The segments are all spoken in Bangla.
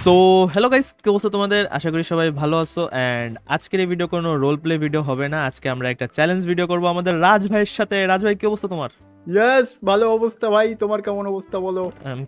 সো হ্যালো গাইস, কি অবস্থা তোমাদের? আশা করি সবাই ভালো আছো। অ্যান্ড আজকের এই ভিডিও কোনো রোল প্লে ভিডিও হবে না, আজকে আমরা একটা চ্যালেঞ্জ ভিডিও করব আমাদের রাজ ভাইয়ের সাথে। রাজ ভাই, কি অবস্থা তোমার? ইয়েস, ভালো অবস্থা ভাই। তোমার কেমন অবস্থা বলো?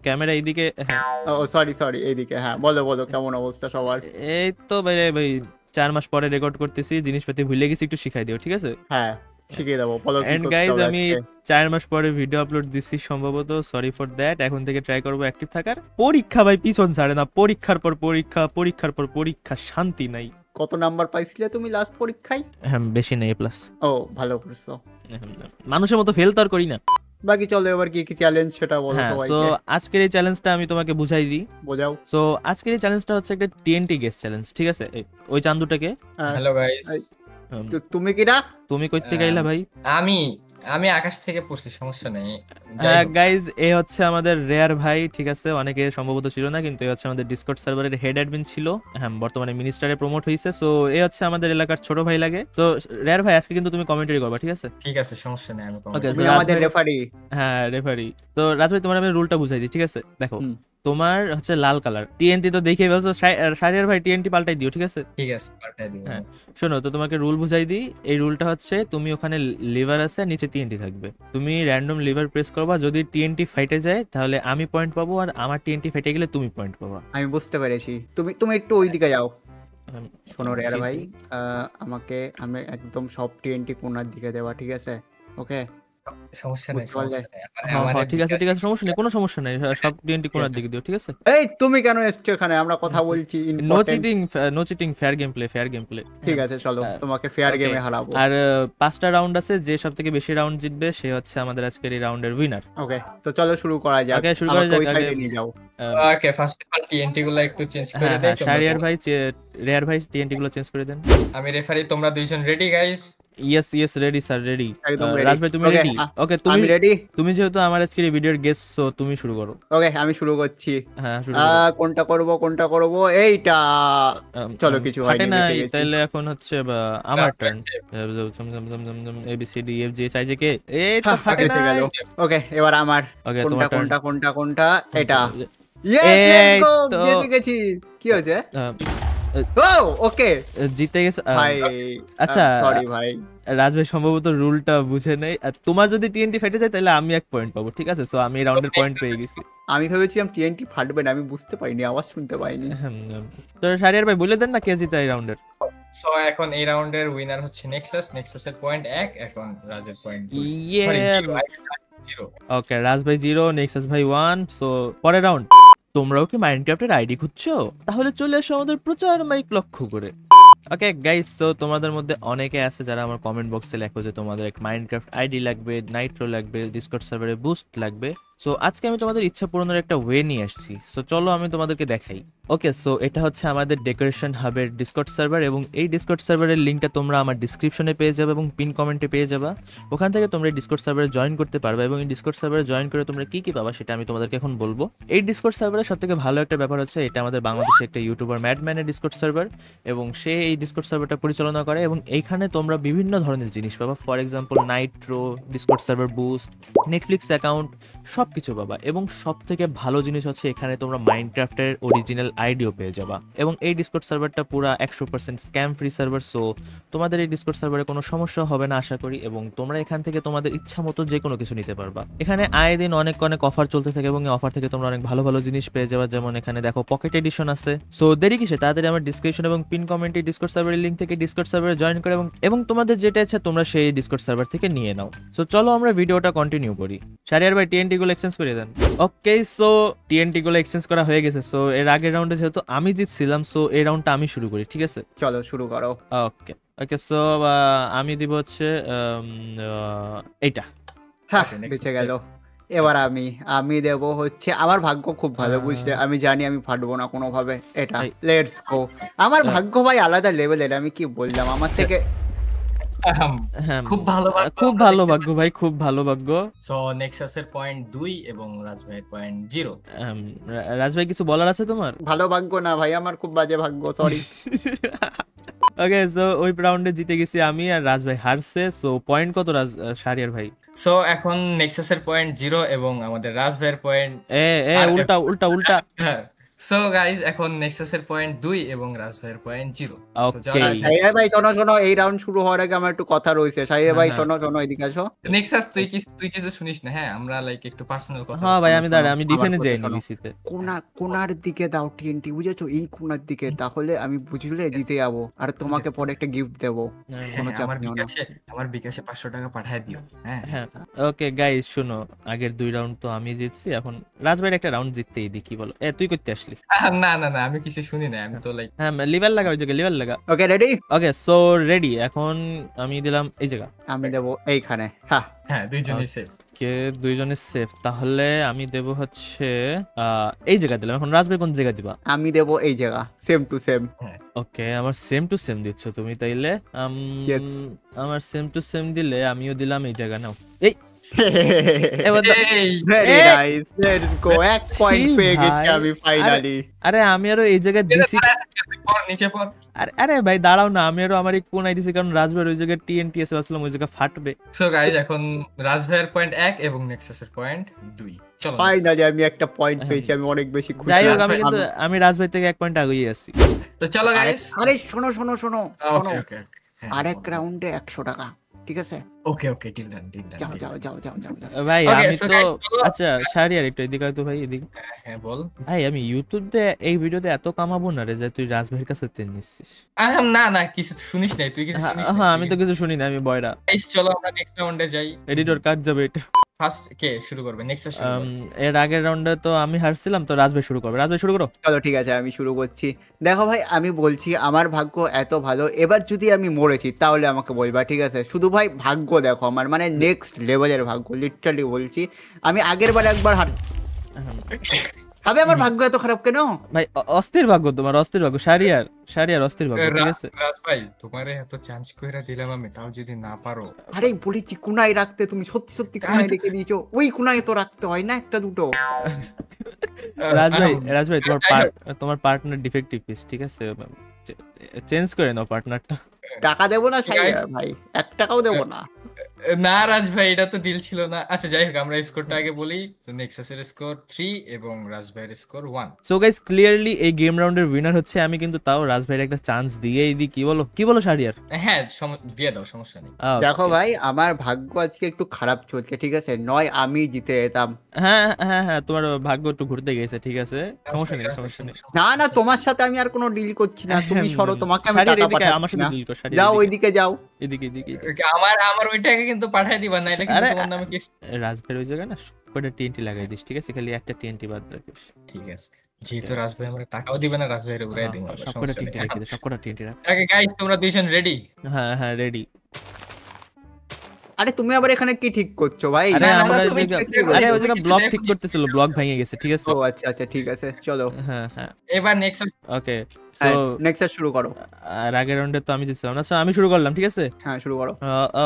ক্যামেরা এইদিকে, হ্যাঁ। ও সরি সরি, এইদিকে। হ্যাঁ, বলো বলো, কেমন অবস্থা সবার? এই তো ভাই ভাই 4 মাস পরে রেকর্ড করতেছি, জিনিসপাতি ভুলে গেছি, একটু শিখাই দিও, ঠিক আছে? হ্যাঁ, শিখিয়ে দেবো। বলো কি এন্ড করতে গাইজ, হবে আমি আজকে। 4 মাস পরে ভিডিও আপলোড দিচ্ছি সম্ভবত, সরি ফর দ্যাট। এখন থেকে ট্রাই করবো অ্যাক্টিভ থাকার। পরীক্ষা ভাই পিছন ছাড়ে না, পরীক্ষার পর পরীক্ষা, পরীক্ষার পর পরীক্ষা, শান্তি নাই। কত নাম্বার পাইছিলে তুমি লাস্ট পরীক্ষায়? হ্যাঁ, বেশি নেই, প্লাস। ও, ভালো করছো। মানুষের মতো ফেল তো আর করি না। বাকি চলো, এবার কি কি চ্যালেঞ্জ সেটা বলো হ্যাঁ, সো সবাইকে। আজকের এই চ্যালেঞ্জটা আমি তোমাকে বুঝাই দিই। বোঝাও। সো আজকের এই চ্যালেঞ্জটা হচ্ছে একটা টিএনটি গেস চ্যালেঞ্জ, ঠিক আছে? ওই চান্দুটাকে। আর হ্যালো গাইস। এই, তুমি কিরা? তুমি কইতে গাইলা ভাই? আমি আমি আকাশ থেকে পড়ছি, সমস্যা নেই। যাই হোক, গাইজ, এ হচ্ছে আমাদের রেয়ার ভাই, ঠিক আছে? অনেকে সম্ভবত ছিল না, কিন্তু এ হচ্ছে আমাদের ডিসকর্ড সার্ভারের হেড অ্যাডমিন ছিল। হ্যাঁ, বর্তমানে মিনিস্টারে প্রমোট হয়েছে। সো এ হচ্ছে আমাদের এলাকার ছোট ভাই লাগে। সো রেয়ার ভাই, আজকে কিন্তু তুমি কমেন্টারি করবা, ঠিক আছে? ঠিক আছে, সমস্যা নেই, আমি ওকে, কমেন্ট সো তুমি রাজ আমাদের ভাই। রেফারি। হ্যাঁ, রেফারি। তো রাজ ভাই, তোমার আমি রুলটা বুঝাই দিই, ঠিক আছে? দেখো, হুম। তোমার হচ্ছে লাল কালার টিএনটি, তো দেখে বলছো শারিয়ার ভাই টিএনটি পাল্টাই দিও, ঠিক আছে? ঠিক আছে, পাল্টাই দিব। হ্যাঁ, শোনো, তো তোমাকে রুল বুঝাই দিই। এই রুলটা হচ্ছে, তুমি ওখানে লিভার আছে, নিচে টিএনটি থাকবে, তুমি র্যান্ডম লিভার প্রেস করবা, যদি টিএনটি ফাইটে যায় তাহলে আমি পয়েন্ট পাবো, আর আমার টিএনটি ফাইটে গেলে তুমি পয়েন্ট পাবা। আমি বুঝতে পেরেছি। তুমি তুমি একটু ওইদিকে যাও। হুম, শোনো রেয়ার ঠিক ভাই, আছে। আমি একদম সব টিএনটি কোনার দিকে দেওয়া, ঠিক আছে? ওকে, সমস্যা নেই, বুঝতে পারলে? সমস্যা নেই, মানে হ্যাঁ আমার হ্যাঁ, ঠিক আছে বিকাশ ঠিক আছে, সমস্যা নেই, কোনো সমস্যা নেই। সব টিএনটি ঠিক কোনার আছে। দিকে দিও, ঠিক আছে? এই, তুমি কেন এসছো এখানে? আমরা কথা বলছি, no important. Cheating, no cheating, fair game play, fair game play. ঠিক আছে, চলো তোমাকে ফেয়ার ওকে, গেমে হারাবো। আর 5টা রাউন্ড আছে, যে সব থেকে বেশি রাউন্ড জিতবে সে হচ্ছে আমাদের আজকের এই রাউন্ডের উইনার। ওকে, তো চলো শুরু করা যাক। ওকে, শুরু করা আমাকে যাক। ওই আগে সাইডে নিয়ে যাও। ওকে, ফার্স্ট অফ অল টিএনটি গুলো একটু চেঞ্জ করে হ্যাঁ দেই হ্যাঁ, তোমরা শাহরিয়ার ভাই, রেয়ার ভাই, টিএনটি গুলো চেঞ্জ করে দেন। আমি রেফারি, তোমরা দুইজন ready guys? Yes yes, ready sir, ready. একদম রেডি। রাজ ভাই, তুমি ওকে, রেডি? ওকে, তুমি আমি রেডি। তুমি যেহেতু আমার আজকের এই ভিডিওর গেস্ট, সো তুমি শুরু করো। ওকে, আমি শুরু করছি। হ্যাঁ, শুরু করো। কোনটা করব কোনটা করব? এইটা। চলো, কিছু ফাটে হয়নি, বেঁচে নাই, গেছি। তাইলে এখন হচ্ছে আমার turn. A B C D F G H I J K. এই তো ফাটে বেঁচে গেল। নাই। ওকে, এবার আমার। ওকে, কোনটা তোমার টার্ন। কোনটা কোনটা কোনটা? এটা। ইয়েস, লেটস এই গো, তো জিতে গেছি। কি হয়েছে? আহ, ও, ওকে জিতে গেছে। ভাই। আচ্ছা, সরি ভাই। রাজ ভাই সম্ভবত রুলটা বুঝে নেই। আর তোমার যদি টিএনটি ফেটে যায় তাহলে আমি 1 পয়েন্ট পাবো, ঠিক আছে? সো আমি রাউন্ডের পয়েন্ট পেয়ে গেছি। আমি ভেবেছিলাম টিএনটি ফাটবে না, আমি বুঝতে পারিনি, আওয়াজ শুনতে পাইনি। তো শাহরিয়ার ভাই বলে দেন না, কে জিতে এই রাউন্ডের? সো এখন এই রাউন্ডের উইনার হচ্ছে নেক্সাস। নেক্সাসের পয়েন্ট 1, এখন রাজের পয়েন্ট 2। ইয়ে, সরি, 0। ওকে, রাজ ভাই 0, নেক্সাস ভাই 1। সো পরের রাউন্ড। তোমরাও কি মাইনক্রাফটের আইডি খুঁজছো? তাহলে চলে এসো আমাদের প্রচার মাইক লক্ষ্য করে। ওকে গাইস, সো তোমাদের মধ্যে অনেকে আছে যারা আমার কমেন্ট বক্সে লেখো যে তোমাদের এক মাইনক্রাফট আইডি লাগবে, নাইট্রো লাগবে, ডিসকর্ড সার্ভারে বুস্ট লাগবে। সো আজকে আমি তোমাদের ইচ্ছা পূরণের একটা ওয়ে নিয়ে আসছি। সো চলো আমি তোমাদেরকে দেখাই। ওকে, সো এটা হচ্ছে আমাদের ডেকোরেশন হাবের ডিসকর্ড সার্ভার, এবং এই ডিসকর্ড সার্ভারের লিঙ্কটা তোমরা আমার ডিসক্রিপশনে পেয়ে যাবে এবং পিন কমেন্টে পেয়ে যাবা। ওখান থেকে তোমরা এই ডিসকর্ড সার্ভারে জয়েন করতে পারবে, এবং এই ডিসকর্ড সার্ভারে জয়েন করে তোমরা কি কি পাবা সেটা আমি তোমাদেরকে এখন বলবো। এই ডিসকর্ড সার্ভারের সবথেকে ভালো একটা ব্যাপার হচ্ছে, এটা আমাদের বাংলাদেশে একটা ইউটিউবার ম্যাডম্যানের ডিসকর্ড সার্ভার, এবং সে এই ডিসকর্ড সার্ভারটা পরিচালনা করে, এবং এইখানে তোমরা বিভিন্ন ধরনের জিনিস পাবা। For example, Nitro, Discord server boost, Netflix account, সব কিছু পাবা। এবং সব থেকে ভালো জিনিস হচ্ছে, এখানে তোমরা মাইনক্রাফটের অরিজিনাল আইডিও পেয়ে যাবা। এবং এই ডিসকর্ড সার্ভারটা পুরো 100% স্ক্যাম ফ্রি সার্ভার। সো তোমাদের এই ডিসকর্ড সার্ভারে কোনো সমস্যা হবে না আশা করি, এবং তোমরা এখান থেকে তোমাদের ইচ্ছা মতো যে কোনো কিছু নিতে পারবা। এখানে আয়ে দিন অনেক অনেক অফার চলতে থাকে, এবং এই অফার থেকে তোমরা অনেক ভালো ভালো জিনিস পেয়ে যাবা। যেমন এখানে দেখো পকেট এডিশন আছে। সো দেরি কিসে, তাড়াতাড়ি আমার ডিসক্রিপশন এবং পিন কমেন্টে ডিসকর্ড সার্ভারের লিঙ্ক থেকে ডিসকর্ড সার্ভারে জয়েন করে, এবং তোমাদের যেটা ইচ্ছা তোমরা সেই ডিসকর্ড সার্ভার থেকে নিয়ে নাও। সো চলো আমরা ভিডিওটা কন্টিনিউ করি। শাহরিয়ার ভাই, টিএনটি গুলো এক্সচেঞ্জ করে দেন। ওকে, সো টিএনটি গুলো এক্সচেঞ্জ করা হয়ে গেছে। সো এর আগের রাউন্ডে যেহেতু আমি জিতছিলাম, সো এই রাউন্ডটা আমি শুরু করি, ঠিক আছে? চলো শুরু করো। ওকে ওকে, সো আমি দিব হচ্ছে এইটা। হ্যাঁ, Okay, next বেঁচে up, গেল। next. এবার আমি আমি দেব হচ্ছে, আমার ভাগ্য খুব ভালো, আহ, বুঝলে? আমি জানি আমি ফাটবো না কোনোভাবে। এটা এই, লেটস গো। আমার আহ, ভাগ্য ভাই আলাদা লেভেলের, আমি কি বললাম? আমার থেকে হ্যাঁ, খুব ভালো ভাগ্য খুব আমরা ভালো দেখতে ভাগ্য পাচ্ছি। ভাই, খুব ভালো ভাগ্য। সো নেক্সাসের পয়েন্ট 2 এবং রাজভাইয়ের পয়েন্ট 0। রাজ ভাই, কিছু বলার আছে তোমার? ভালো ভাগ্য না ভাই, আমার খুব বাজে ভাগ্য, সরি। ওকে, সো ওই রাউন্ডে জিতে গেছি আমি, আর রাজ ভাই হারছে। সো পয়েন্ট কত শাহরিয়ার ভাই? সো এখন নেক্সাসের পয়েন্ট 0 এবং আমাদের রাজভাইয়ের পয়েন্ট এ এ, উল্টা উল্টা উল্টা। সো গাইজ এখন নেক্সাসের পয়েন্ট 2 এবং রাজ ভাইয়ের পয়েন্ট 0। ওকে শাহির ভাই শোনো শোনো, এই রাউন্ড শুরু হওয়ার আগে আমার একটু কথা রয়েছে। শাহির ভাই হ্যাঁ, শোনো শোনো, এদিকে আসো। নেক্সাস তুই কিছু শুনিস না, হ্যাঁ আমরা লাইক একটু পার্সোনাল কথা হ্যাঁ ভাই আমি শোনো, দাঁড়া, আমি আমার ডিফেন্ডে কথা যাইনি শোনো। লিসিতে। কোনার দিকে দাও টিএনটি, বুঝেছো? এই কোনার দিকে, তাহলে আমি বুঝলে জিতে যাবো, আর তোমাকে পরে একটা গিফট দেবো। কোনো চাপ নিও না। আমার বিকাশে 500 টাকা পাঠিয়ে দিও। হ্যাঁ হ্যাঁ ওকে গাইস শুনো, আগের 2 রাউন্ড তো আমি জিতছি, এখন রাজ ভাইয়ের একটা রাউন্ড জিততেই দি, কি বলো? তুই করতে আসলি? না না না, আমি কিছু শুনি না, আমি তো লাইক হ্যাঁ লিভার লাগা, ওই জায়গায় লিভার লাগা। Okay ready? Okay so ready, এখন আমি দিলাম এই জায়গা। আমি দেবো এইখানে। হ্যাঁ হ্যাঁ দুইজনই সেফ। কে দুইজনের সেফ, তাহলে আমি দেব হচ্ছে এই জায়গা দিলাম। এখন রাজ ভাই কোন জায়গা দিবা? আমি দেবো এই জায়গা, সেম টু সেম। ওকে আমার সেম টু সেম দিচ্ছ তুমি তাইলে? Yes. আমার সেম টু সেম দিলে আমিও দিলাম এই জায়গা। নাও এই এবার ভেরি এই! Nice, let's go. এক পয়েন্ট ছি পেয়ে গেছি ভাই। আমি ফাইনালি। আরে আমি আরো এই জায়গায় দিছি। নিচে পড়। আরে ভাই দাঁড়াও না, আমি আরো আমার এই কোনায় দিছি, কারণ রাজভাইয়ের ওই জায়গায় টিএনটি এসে আসলাম, ওই জায়গা ফাটবে। সো গাইজ এখন রাজ ভাইয়ের পয়েন্ট 1 এবং নেক্সাসের পয়েন্ট 2। চলো ফাইনালি আমি একটা পয়েন্ট পেয়েছি, আমি অনেক বেশি খুশি। যাই হোক আমি রাজভাই, কিন্তু আমি রাজভাই থেকে 1 পয়েন্ট আগেই আছি। তো চলো গাইজ। আরে শোনো শোনো শোনো শোনো, ওকে ওকে আরেক রাউন্ডে 100 টাকা, ঠিক আছে? Okay okay deal done deal done. যাও যাও যাও যাও যাও যাও। ভাই Okay, আমি so তো guys, চলো। আচ্ছা শাহরিয়ার একটু এদিকে আয় তো ভাই, এদিকে। হ্যাঁ বল। ভাই আমি ইউটিউবে এই ভিডিওতে এত কামাবো না রে, যে তুই রাজভাইয়ের কাছে তেল নিচ্ছিস। না না কিছু শুনিস নাই, তুই কিছু শুনিস নাই। হ্যাঁ আমি তো কিছু শুনি না, আমি বয়রা। গাইজ চলো আমরা নেক্সট রাউন্ডে যাই। এডিটর কাট যাবে এটা। ফার্স্ট কে শুরু করবে? নেক্সাস শুরু করবে। এর আগের রাউন্ডে তো আমি হারছিলাম, তো রাজভাই শুরু করবে। রাজভাই শুরু করো। চলো ঠিক আছে, আমি শুরু করছি। দেখো ভাই, আমি বলছি আমার ভাগ্য এত ভালো, এবার যদি আমি মরেছি তাহলে আমাকে বলবা, ঠিক আছে? শুধু ভাই ভাগ্য দেখো আমার, মানে নেক্সট লেভেলের ভাগ্য, লিটারালি বলছি। আমি আগের বার একবার আমার ভাগ্য এত খারাপ কেন? ভাই অস্থির ভাগ্য তোমার, অস্থির ভাগ্য। শাহরিয়ার অস্থির ভাগ্য, ঠিক আছে? রাজ ভাই তোমারে এত চান্স কইরা দিলাম আমি, তাও যদি না পারো। আরে বলেছি কোনায় রাখতে, তুমি সত্যি সত্যি কোনায় রেখে দিয়েছো। ওই কোনায় তো রাখতে হয় না, একটা দুটো। রাজভাই তোমার পার্টনার ডিফেক্টিভ পিস, ঠিক আছে? চেঞ্জ করে নাও পার্টনারটা। টাকা দেবো না ভাই, 1 টাকাও দেবো না। না রাজ ভাই এটা তো ডিল ছিল না। আচ্ছা যাই হোক, আমরা স্কোরটা আগে বলি। তো নেক্সাসের স্কোর 3 এবং রাজ ভাইয়ের স্কোর 1। সো গাইস ক্লিয়ারলি এই গেম রাউন্ডের উইনার হচ্ছে আমি, কিন্তু তাও রাজ ভাইয়ের একটা চান্স দিয়েই দি। কি বলো শাহরিয়ার? হ্যাঁ দিয়ে দাও, সমস্যা নেই। দেখো ভাই, আমার ভাগ্য আজকে একটু খারাপ চলছে, ঠিক আছে? নয় আমি জিতে যেতাম। হ্যাঁ হ্যাঁ হ্যাঁ তোমার ভাগ্য একটু ঘুরতে গেছে, ঠিক আছে? সমস্যা নেই, সমস্যা নেই। না না, তোমার সাথে আমি আর কোনো ডিল করছি না, তুমি সরো, তোমাকে আমি শাহরিয়ার টাকা এদিকে আমার পাঠাচ্ছি সাথে না। ডিল কর, শাহরিয়ার যাও এদিকে। ওইদিকে যাও। এদিকে এদিকে। আমার ওইটাকে কিন্তু পাঠিয়ে দিবা না, এটা কিন্তু আরে তোমার নামে কেস। রাজভাইয়ের ওই জায়গায় না কয়টা টিএনটি লাগাই দিস, ঠিক আছে? খালি একটা টিএনটি বাদ রাখিস। ঠিক আছে, যেহেতু রাজ ভাই আমরা টাকাও দিবে না, রাজ ভাইয়ের উড়াই দিই। সবকটা টিএনটি রেখে দে, সবকটা টিএনটি রাখ। ওকে গাইস তোমরা দুইজন রেডি? হ্যাঁ হ্যাঁ রেডি। আরে তুমি আবার এখানে কি ঠিক করছো ভাই? আরে না, না, আমরা তুমি ওই জায়গা- ঠিক করো, আরে ওই তুমি জায়গা কিছু ব্লক দেখো ঠিক নি। করতেছিল, ব্লক ভেঙে গেছে, ঠিক আছে? ও আচ্ছা আচ্ছা, ঠিক আছে চলো। হ্যাঁ হ্যাঁ এবার নেক্সট। ওকে সো নেক্সট শুরু করো। আর আগের রাউন্ডে তো আমি জিতছিলাম না, সো আমি শুরু করলাম, ঠিক আছে? হ্যাঁ শুরু করো।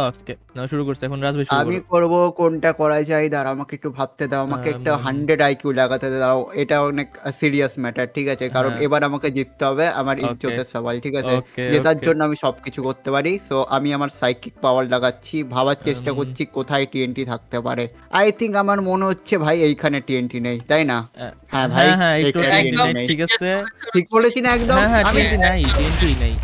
ওকে না শুরু করছি, এখন রাজভাই শুরু আমি করো। করব কোনটা করা যায়, দাঁড়াও আমাকে একটু ভাবতে দাও, আমাকে একটা 100 আইকিউ লাগাতে দাও। এটা অনেক সিরিয়াস ম্যাটার, ঠিক আছে? কারণ হ্যাঁ। এবার আমাকে জিততে হবে, আমার Okay. ইজ্জতের সওয়াল, ঠিক আছে? Okay, জেতার okay. জন্য আমি সবকিছু করতে পারি। সো আমি আমার সাইকিক পাওয়ার লাগাচ্ছি, ভাবার চেষ্টা করছি কোথায় টিএনটি থাকতে পারে। আই থিঙ্ক আমার মনে হচ্ছে ভাই এইখানে টিএনটি নেই, তাই না? হ্যাঁ ভাই, হ্যাঁ একটু এইখানে TNT TNT নাই, নেই। ঠিক আছে? ঠিক বলেছি না একদম? হ্যাঁ হ্যাঁ আমি টিএনটি নাই, টিএনটি নাই।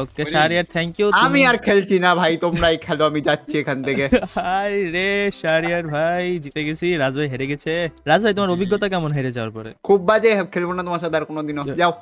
ওকে শাহরিয়ার থ্যাংক ইউ। আমি আর খেলছি না ভাই, তোমরাই খেলো, আমি যাচ্ছি এখান থেকে। হাই রে শাহরিয়ার ভাই জিতে গেছি, রাজভাই হেরে গেছে। রাজভাই তোমার অভিজ্ঞতা কেমন হেরে যাওয়ার পরে? খুব বাজে, খেলবো না তোমার সাথে আর কোনোদিনও। যাও।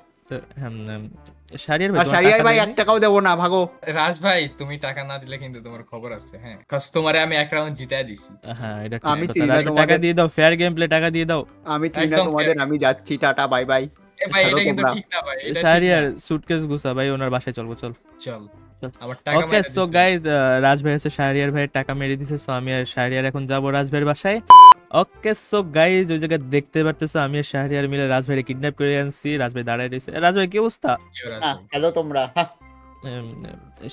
শাহরিয়ার ভাই আর তোমার শারিয়ার টাকা ভাই দেয়নি? 1 টাকাও দেবো না, ভাগো। রাজ ভাই তুমি টাকা না দিলে কিন্তু তোমার খবর আছে। হ্যাঁ কাস্টমারে আমি এক রাউন্ড জিতায় দিছি। হ্যাঁ এটা আমি ঠিক চিনি কথা। না টাকা তোমাদের। দিয়ে দাও, ফেয়ার গেম প্লে, টাকা দিয়ে দাও। আমি চিনি না একদম তোমাদের, আমি যাচ্ছি, টাটা বাই বাই। এ ভাই ছাড়ো এটা কিন্তু তোমরা। ঠিক না ভাই, এটা ঠিক শাহরিয়ার না। সুটকেস গুছা ভাই, ওনার বাসায় চলবো, চল। চল চল। আমার টাকা ওকে মেরে সো দিছে। গাইজ রাজ ভাই হচ্ছে শাহরিয়ার ভাইয়ের টাকা মেরে দিছে, সো আমি আর শাহরিয়ার এখন যাবো রাজ ভাইয়ের বাসায়। ওকে সো গাইজ ওই জায়গায় দেখতে পারতেছো আমি আর শাহরিয়ার মিলে রাজ ভাইকে কিডন্যাপ করে আনছি। রাজ ভাই দাঁড়ায় রয়েছে। রাজ ভাই কি অবস্থা? কেউ রাজ হ্যাঁ, ভাই। খেলো তোমরা। হ্যাঁ।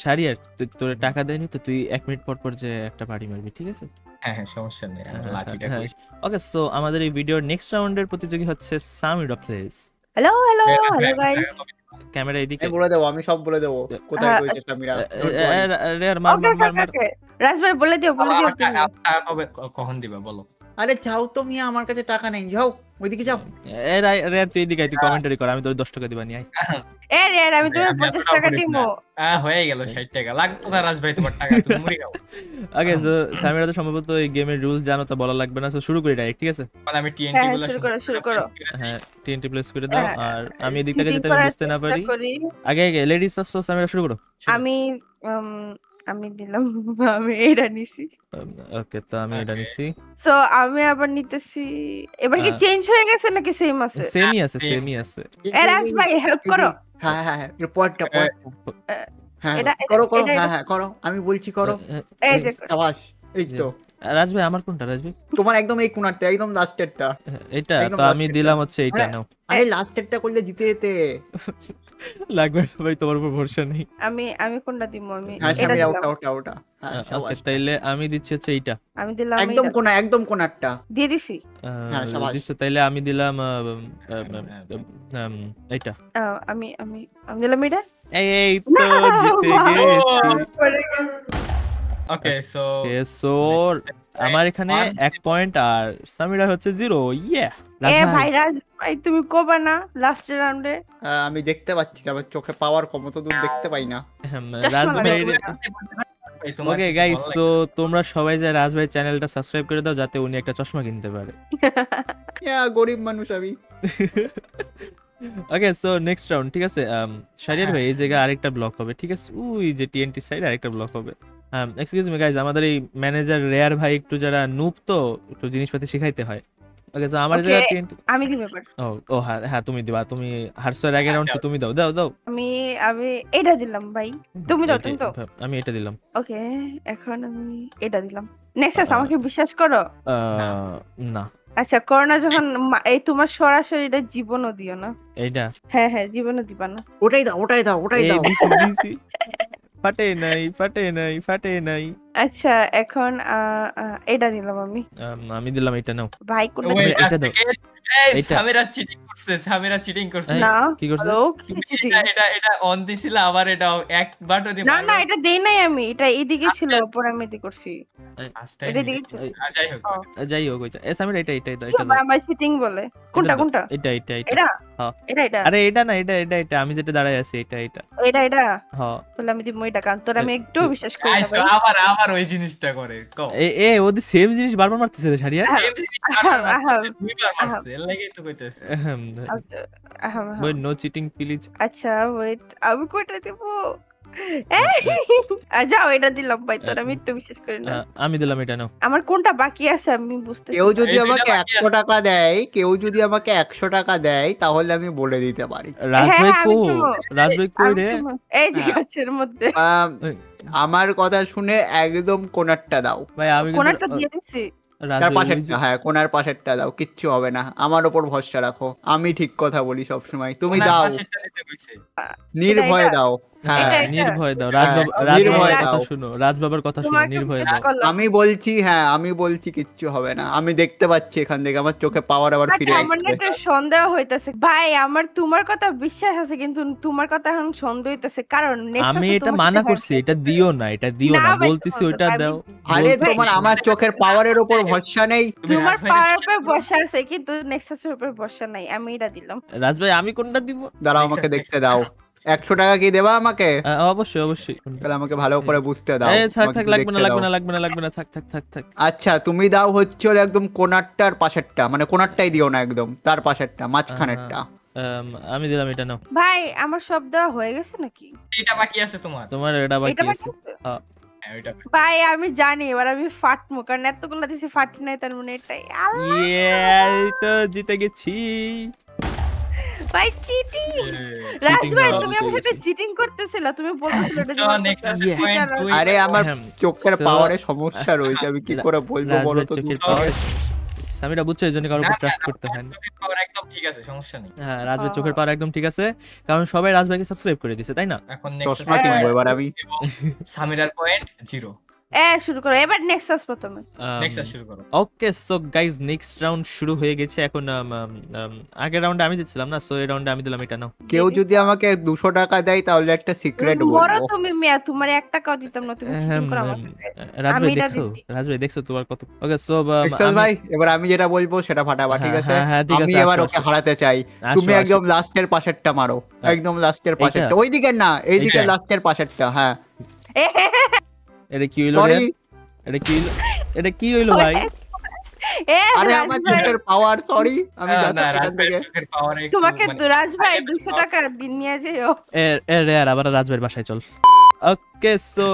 শাহরিয়ার তোর টাকা দেয়নি তো, তুই 1 মিনিট পর পর যে একটা বাড়ি মারবি, ঠিক আছে? হ্যাঁ হ্যাঁ সমস্যা নেই, আমি লাঠিটা করি। ওকে সো আমাদের এই ভিডিওর নেক্সট রাউন্ডের প্রতিযোগী হচ্ছে Samira place. Hello guys. Camera এদিকে। আমি বলে দেবো, আমি সব বলে দেবো কোথায় রয়েছে সামিরা। মার ওকে মার মার মার। রাজ ভাই বলে দিও আমার তুমি। টাকা কবে কখন দিবা বলো? আরে যাও তো মিয়া, আমার কাছে টাকা নেই, যাও ওইদিকে যাও। এ রে তুই এদিকে আয়, তুই কমেন্টারি কর, আমি তোর 10 টাকা দিবা নিয়ে আয়। এ রে আমি তোমার আমি 50 এতটাও টাকা গরিব দিমু। না। হয়ে গেল 60 টাকা, লাগতো না রাজ ভাই তোমার টাকা, তুমি মুড়ি খাও। ওকে সো সামিরা তো সম্ভবত এই গেমের রুলস জানো, তো বলা লাগবে না, সো শুরু করি ডাইরেক্ট, ঠিক আছে? মানে আমি টিএনটি হ্যাঁ, গুলো শুরু করো। হ্যাঁ TNT প্লেস করে দাও, হ্যাঁ, আর আমি এদিক থেকে cheating যেতে আমি করার বুঝতে না চেষ্টা পারি। করি। আগে লেডিস ফার্স্ট, সো সামিরা শুরু করো। আমি উম, আমি দিলাম আমি এটা নিছি। ওকে তো আমি এটা Okay. নিছি। সো আমি আবার নিতেছি। এবার কি আহ, চেঞ্জ হয়ে গেছে নাকি সেম আছে? সেমই আছে, same. সেমই আছে। এ রাজ ভাই হেল্প করো। হ্যাঁ হ্যাঁ হ্যাঁ, পরটা হ্যাঁ এটা- করো করো, এটা- হ্যাঁ হ্যাঁ করো, আমি বলছি করো। এই যে সাবাস, এই তো রাজ ভাই আমার কোনটা রাজ ভাই? তোমার একদম এই কোনারটা, একদম লাস্টেরটা। এটা একদম তো আমি last দিলাম এটা। হচ্ছে এইটা, আরে- নাও। আরে লাস্টেরটা করলে জিতে যেতে। লাগবে না ভাই, তোমার উপর ভরসা নেই। আমি কোনটা দিমু? আমি হ্যাঁ এটা সামিরা, দিলাম। ওটা হ্যাঁ ওকে সাবাস, তাইলে আমি দিচ্ছি হচ্ছে এইটা। আমি দিলাম একদম এটা। কোনা, একদম কোনারটা। দিয়ে দিছি। হ্যাঁ, সাবাস। দিচ্ছ, তাইলে আমি দিলাম এইটা। আমি আমি আমি দিলাম এটা। এই তো জিতে গেছি। পড়ে গেছে। ওকে সো ওকে সো আমার এখানে 1 পয়েন্ট আর সামিরার হচ্ছে 0। ইয়া এ ভাই রাজ ভাই তুমি কবা না লাস্ট রাউন্ডে? আমি দেখতে পাচ্ছি না, আমার চোখে পাওয়ার ক্ষমতা দূর দেখতে পাই না। রাজ চশমা ভাই। তোমার ওকে কিছু গাইস, ভালো সো তোমরা সবাই যে রাজ ভাই চ্যানেলটা সাবস্ক্রাইব করে দাও, যাতে উনি একটা চশমা কিনতে পারে। গরিব মানুষ আমি। ওকে সো নেক্সট রাউন্ড, ঠিক আছে? শারিয়ার ভাই এই জায়গায় আরেকটা ব্লক হবে, ঠিক আছে? ওই যে টিএনটি সাইড আরেকটা ব্লক হবে। এক্সকিউজ মি গাইস, আমাদের এই ম্যানেজার রেয়ার ভাই একটু যারা নুব, তো একটু জিনিসপাতি শিখাইতে হয়। ওকে সো আমার Okay, জায়গা টিএনটি। আমি দিব এবার। ও হ্যাঁ হ্যাঁ, তুমি দিবা, তুমি হারসের আগের রাউন্ড, তুমি দাও দাও দাও। আমি আমি এটা দিলাম ভাই। তুমি দাও, তুমি দাও। আমি এটা দিলাম। ওকে এখন আমি এটা দিলাম। নেক্সাস আমাকে বিশ্বাস করো? না আচ্ছা করোনা যখন এই তোমার সরাসরি এটা জীবনও দিও না। এইটা হ্যাঁ হ্যাঁ জীবনও দিবা না। ওটাই দাও, ওটাই দাও, ওটাই এই দাও। দিছি ফাটে নাই। আচ্ছা এখন এটা দিলাম আমি। আমি দিলাম এটা, নাও। ভাই কোনটা Wait এটা a দাও। second. এই এটা। সামিরা চিটিং করছে। এই, না কি করছে? হ্যালো কি তুমি cheating? এটা অন দিছিলা, আবার এটা এক বাটনে না না এটা দেই নাই আমি, এটা এইদিকে ছিল, পরে আমি এদিকে করছি। এটা দিকে ছিল। যাই হোক ও। যাই হোক, ওইটা সামির এটা দাও, সবাই আমার চিটিং বলে। কোনটা দাও। কোনটা? এটা এটা হ্যাঁ। এটা আরে এটা না, এটা আমি যেটা দাঁড়ায় আছি, এটা এটা হ্যাঁ। তাহলে আমি দিব এটা, কারণ তোর আমি একটু বিশ্বাস করি আই না তো ভাই। আবার ওই জিনিসটা করে কও। এ ওদের সেম জিনিস বারবার মারতেছে রে শারিয়া। এই জিনিস বারবার আহাম, মারছে, দুইবার মারছে, এর লাগেই তো কইতেছে। বই নো চিটিং প্লিজ। আচ্ছা ওয়েট আমি কোনটা দিব? যাও এটা দিলাম ভাই, তোর আমি একটু বিশ্বাস করি না। আমি দিলাম এটা, নাও। আমার কোনটা বাকি আছে আমি বুঝতেছি কেউ না। যদি এই দুইটা আমাকে বাকি 100 টাকা দেয়, কেউ যদি আমাকে 100 টাকা দেয়, তাহলে আমি বলে দিতে পারি। রাজ হ্যাঁ, ভাই আমি কো, দিবো। রাজ ভাই কই আমি রে? দিব। এই যে হ্যাঁ। গাছের মধ্যে আমার কথা শুনে একদম কোনারটা দাও, ভাই আমি কোনটা কিন্তু দিয়ে দিছি। তার রাজ ভাই পাশেরটা, হ্যাঁ কোনার পাশেরটা দাও, কিচ্ছু হবে না, আমার ওপর ভরসা রাখো, আমি ঠিক কথা বলি সব সময়। তুমি ওনার দাও, পাশেরটা দিতে কইছে। নির্ভয়ে এটা? দাও। হ্যাঁ এটা? নির্ভয় দাও, হ্যাঁ, রাজবাবার নির্ভয় কথা দাও। শুনো, রাজবাবার কথা শুনো, তোমাকে নির্ভয় বিশ্বাস দাও। করলাম। আমি বলছি, হ্যাঁ আমি বলছি কিচ্ছু হবে না, আমি দেখতে পাচ্ছি এখান থেকে, আমার চোখে পাওয়ার আবার ফিরে আমার না আসছে। একটা সন্দেহ হইতাছে ভাই, আমার তোমার কথা বিশ্বাস আছে কিন্তু তোমার কথা এখন সন্দেহ হইতাছে, কারণ Nexus আমি এ এটা তোমার মানা সাথে করছি, হ্যাঁ, এটা দিও না, এটা দিও না না, ভাই, বলতেছি তোমার ওইটা আমি- দাও। আরে বলতেছি- তোমার আমার চোখের পাওয়ারের ওপর ভরসা নেই। তুমি তোমার রাজ ভাইরে পাওয়ার বিশ্বাস উপরে করো? বসা আছে কিন্তু নেক্সাসের উপরে বসা নাই, আমি এটা দিলাম। রাজ ভাই আমি কোনটা দিব? দাঁড়াও আমাকে Nexus, দেখতে দাও। 100 টাকা কি দেবা আমাকে? অবশ্যই। তাহলে আমাকে ভালো করে বুঝতে দাও। এই থাক আমাকে থাক, একটু লাগবে না দেখতে লাগবে দাও। না লাগবে না লাগবে না, থাক। আচ্ছা তুমি দাও হচ্ছে হলো একদম কোনারটার পাশেরটা, মানে কোনারটাই দিও না, একদম তার পাশেরটা, মাঝখানেরটা। আমি দিলাম এটা, নাও। ভাই আমার সব দেওয়া হয়ে গেছে নাকি? এটা বাকি আছে তোমার। তোমার এটা বাকি এটা বাকি আছে। আছে? হ্যাঁ। হ্যাঁ ওইটা। ভাই আমি জানি এবার আমি ফাটমু, কারণ এতগুলো দিছি ফাটি নাই, তার মানে এটাই এই তো জিতে গেছি। ভাই চিটিং। Yeah. রাজ Cheating ভাই না, তুমি বুঝতে আমার সাথে পেরেছি। চিটিং করতেছিলা, তুমি বলতেছিলে এটা So, তোমার next কথা। is the point এটা- দুই। আরে আমার হ্যাঁ, চোখের so- পাওয়ারে সমস্যা রয়েছে, আমি কি করে বলবো রাজ বলো ভাই তো? চোখের তো- পাওয়ার, সামিরা বুঝছো, এই জন্য কারোর উপর না, ট্রাস্ট না, করতে হয় না। চোখের power একদম ঠিক আছে, সমস্যা নেই। হ্যাঁ, রাজ ভাই হ্যাঁ, চোখের হ্যাঁ। পাওয়ার একদম ঠিক আছে, কারণ সবাই রাজ ভাইকে সাবস্ক্রাইব করে দিয়েছে, তাই না? এখন next চশমা is the কিনবো point এবার আমি। এবং সামিরার পয়েন্ট 0। শুরু করো এবার নেক্সাস প্রথমে। নেক্সাস শুরু করো। Okay so guys next round শুরু হয়ে গেছে এখন। আগের রাউন্ডে আমি জিতছিলাম না, সো এই রাউন্ডে আমি দিলাম এটা নাও। কেউ যদি আমাকে 200 টাকা দেয় তাহলে একটা সিক্রেট মরো বলবো। তুমি মিয়া, তোমার 1 টাকাও দিতাম না, তুমি চিটিং করো আমার সাথে। রাজভাই আমি এটা দেখছো, দিচ্ছি। রাজভাই দেখছো তোমার কত। ওকে সো এক্সেল ভাই এবার আমি যেটা বলবো সেটা ফাটাবা, ঠিক হ্যাঁ, আছে? হ্যাঁ, হ্যাঁ, ঠিক আমি আছে, এবার আসো, ওকে আসো। হারাতে চাই। আসো, তুমি আসো। একদম লাস্টের পাশেরটা মারো, একদম লাস্টের এইটা? পাশেরটা, ওই দিকের না, এইদিকে এইটা? লাস্টের পাশেরটা। হ্যাঁ এটা কি হইলো সরি, রে? এটা কি হইলো? এটা কি হইলো ভাই? আরে রাজ আমার ভাই, চোখের পাওয়ার, সরি আমি না যাচ্ছি এখান রাজভাইয়ের থেকে। চোখের পাওয়ারে একটু তোমাকে মানে রাজ ভাই আগে 200 তো- টাকা দিন নিয়ে যেও। এ আর আবার রাজভাইয়ের বাসায় চল। ওকে সো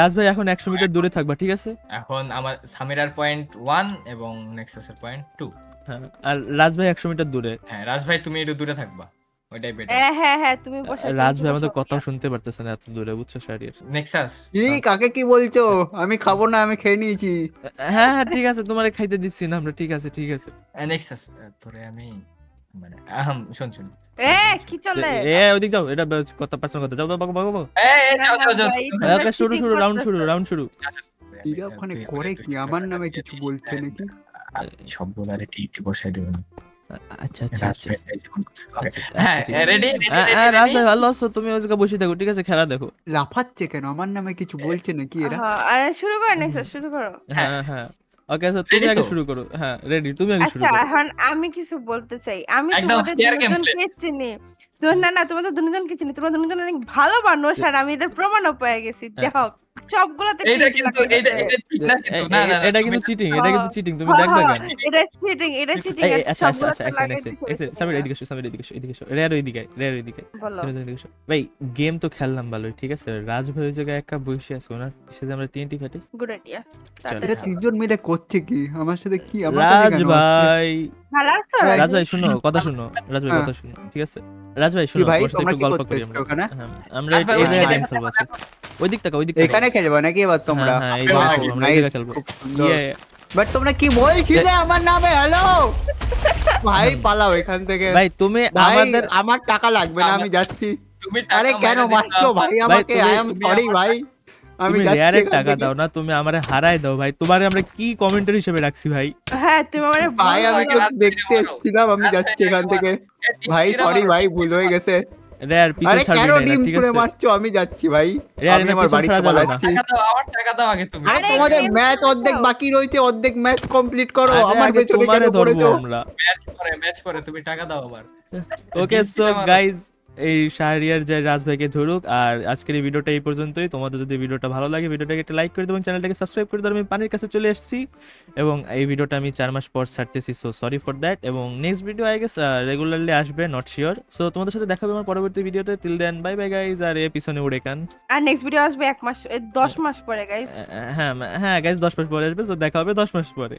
রাজভাই এখন 100 মিটার দূরে থাকবা, ঠিক আছে? এখন আমার সামিরার পয়েন্ট 1 এবং নেক্সাসের পয়েন্ট 2। হ্যাঁ, আর রাজভাই 100 মিটার দূরে। হ্যাঁ রাজভাই তুমি একটু দূরে থাকবা, ওইটাই বেটার। হ্যাঁ তুমি বসো, রাজভাই আমাদের কথাও শুনতে পারতেছে না এত দূরে, বুঝছো শাহরিয়ার? নেক্সাস কি কাকে কি বলছো? আমি খাবো না, আমি খেয়ে নিয়েছি। হ্যাঁ হ্যাঁ ঠিক আছে, তোমারে খাইতে দিচ্ছি না আমরা, ঠিক আছে ঠিক আছে। নেক্সাস তোরে আমি মানে শোন কি চলে? ওইদিক যাও, এটা কথা পার্সোনাল কথা, যাও বাবা বাবা। যাও যাও যাও ভাই, ওকে শুরু শুরু রাউন্ড শুরু রাউন্ড শুরু। এরা ওখানে করে কি, আমার নামে কিছু বলছে নাকি? সবগুলো আরে ঠিক বসাই দেবেন। আচ্ছা আচ্ছা আচ্ছা। হ্যাঁ রেডি রাজভাই ভালো আছো? তুমি ওই জায়গায় বসে থাকো, ঠিক আছে? খেলা দেখো। লাফাচ্ছে কেন? আমার নামে কিছু বলছে নাকি এরা? শুরু করো নেক্সাস, শুরু করো। হ্যাঁ হ্যাঁ ওকে স্যার, তুমি Ready আগে তো? শুরু করো। হ্যাঁ রেডি, তুমি আগে শুরু আচ্ছা করো। এখন আমি কিছু বলতে চাই। আমি একদম তোমাদের fair gameplay। দুজনকে চিনি। না তোমাদের দুজনকে চিনি, তোমরা দুজন অনেক ভালো মানুষ আর আমি এটার প্রমাণও পেয়ে গেছি। দেখো সবগুলোতে এটা click কিন্তু লাগাই এটা আছে। এটা ঠিক না কিন্তু না না এটা কিন্তু চিটিং, এটা কিন্তু চিটিং, তুমি দেখবে কেন? এটা চিটিং আচ্ছা আচ্ছা আচ্ছা সামির এদিকে এসো, সামির এদিকে এসো, এদিকে এসো, রেয়ার ওইদিকে, রেয়ার ওইদিকে। বলো। এদিকে এসো। ভাই গেম তো খেললাম ভালোই, ঠিক আছে? রাজভাই ওই জায়গায় একা বসে আছে, ওনার পিছে আমরা টিএনটি ফাটি। Good idea. চলো। এরা তিনজন মিলে করছে কি আমার সাথে? কি আমার কাছে কেন আসছে? রাজভাই, ভালো আছো? রাজভাই শুনো, কথা শুনো, রাজভাই হ্যাঁ। কথা শুনো, ঠিক আছে? রাজভাই কি শুনো, ভাই, তোমার সাথে তোমরা একটু কি গল্প করতে করি এসছো আমরা। ওখানে? হ্যাঁ, আমরা রাজভাই, এই ওই জায়গায় দিকে গেম দেখো, খেলবো। আচ্ছা ওই দিক থেকে, ওই দিক থেকে। এখানে খেলবো নাকি এবার তোমরা? হ্যাঁ, এই জায়গায় খেলবো, আমরা এই জায়গায় খেলবো। ইয়ে, বাট তোমরা কি বলছিলে আমার নামে? হ্যালো ভাই পালাও এখান থেকে। ভাই তুমি ভাই আমাদের আমার টাকা লাগবে না, আমি যাচ্ছি। তুমি আরে টাকা কেন মাইরা মারছো দিতে ভাই হবে। আমাকে? তুমি- আই এম সরি ভাই, আমি তুমি যাচ্ছি রেয়ারে এখান টাকা থেকে। দাও না, তুমি আমারে হারাই দাও ভাই। তোমারে আমরা কি কমেন্টার হিসেবে রাখছি ভাই? হ্যাঁ তুমি আমারে ভাই আমি তো রাত দেখতে থেকে মারো। এসেছিলাম, আমি রাত যাচ্ছি থেকে এখান মারো। থেকে। এ, ডিম ভাই ছিঁড়ে সরি মারো। ভাই, ভুল হয়ে গেছে। রেয়ার পিছন আরে ছাড়বি কেন না এরা, ডিম ঠিক ছুঁড়ে আছে? মারছো? আমি যাচ্ছি ভাই, রে, আরে আমি না, আমার পিছন বাড়িতে ছাড়া যাবে না। পালাচ্ছি। আমার টাকা দাও আগে তুমি। আরে আরে তোমাদের game ম্যাচ খেলছো। অর্ধেক বাকি রয়েছে, অর্ধেক ম্যাচ কমপ্লিট করো। আরে আমার আগে পেছনে তোমারে কেন ধরবো পড়েছো? আমরা। ম্যাচ পরে তুমি টাকা দাও আবার। ওকে ডিম সো ছিঁড়ে মারো। গাইজ, এই শাহরিয়ার যে রাজভাইকে ধরুক। আর আজকের এই ভিডিওটা এই পর্যন্তই। তোমাদের যদি ভিডিওটা ভালো লাগে ভিডিওটাকে একটা লাইক করে দেবো, চ্যানেলটাকে সাবস্ক্রাইব করে দেবো। আমি পানির কাছে চলে এসেছি এবং এই ভিডিওটা আমি 4 মাস পর ছাড়তেছি, সো সরি ফর দ্যাট। এবং next video I guess regularly আসবে, নট শিওর। সো তোমাদের সাথে দেখা হবে আমার পরবর্তী ভিডিওতে। Till then bye bye guys. আর এ পিছনে উড়ে কান। আর নেক্সট ভিডিও আসবে 10 মাস পরে গাইস। হ্যাঁ হ্যাঁ গাইজ 10 মাস পরে আসবে, সো দেখা হবে 10 মাস পরে।